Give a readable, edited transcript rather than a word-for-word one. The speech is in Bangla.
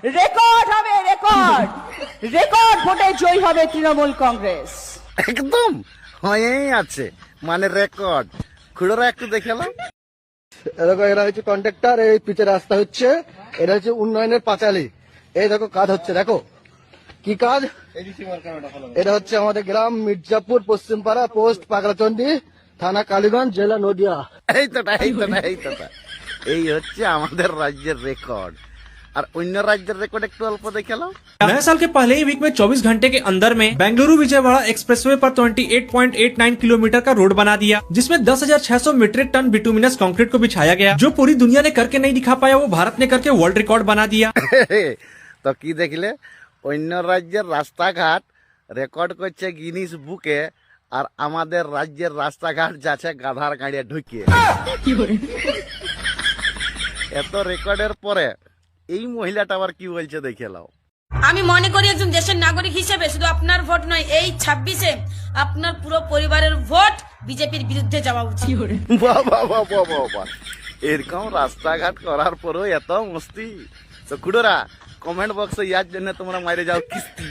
রেকর্ড হবে, রেকর্ড রেকর্ড ভোটে জয়ী হবে তৃণমূল কংগ্রেস। একদম হয়েই আছে, মানে রেকর্ড। খুড়োরা একটু দেখে নাও। দেখো এরা হচ্ছে কন্ট্রাক্টর, এই পিচের রাস্তা হচ্ছে, এটা হচ্ছে উন্নয়নের পাঁচালী। এই দেখো কাজ হচ্ছে, দেখো কি কাজ। এটা হচ্ছে আমাদের গ্রাম মির্জাপুর, পশ্চিমপাড়া, পোস্ট পাগলাচন্ডী, থানা কালীগঞ্জ, জেলা নদিয়া। এই হচ্ছে আমাদের রাজ্যের রেকর্ড। আর অন্য রাজ্যের রেকর্ড একটু অল্প দেখে নাও। नए साल के पहले ही वीक में 24 घंटे के अंदर में बेंगलुरु विजयवाड़ा एक्सप्रेसवे पर 28.89 किलोमीटर का रोड बना दिया, जिसमें 10,600 मीट्रिक टन बिटुमिनस कंक्रीट को बिछाया गया। जो पूरी दुनिया ने करके नहीं दिखा पाया, वो भारत ने करके वर्ल्ड रिकॉर्ड बना दिया। তো কি দেখলে, অন্য রাজ্যের রাস্তাঘাট রেকর্ড করছে গিনিস বুকে, আর আমাদের রাজ্যের রাস্তাঘাট যাচ্ছে গাধার গাড়িয়ে ঢুকিয়ে। এত রেকর্ডের পরে এই মহিলাটা আবার কি বলছে দেখে নাও। আমি মনে করি একজন দেশের নাগরিক হিসেবে শুধু আপনার ভোট নয়, এই 26-এ আপনার পুরো পরিবারের ভোট বিজেপির বিরুদ্ধে যাওয়া উচিত। বাবা, এরকম রাস্তাঘাট করার পরেও এত মস্তি। তো খুড়োরা কমেন্ট বক্সে ইয়ার জন্য তোমরা মাইরে যাও কিস্তি।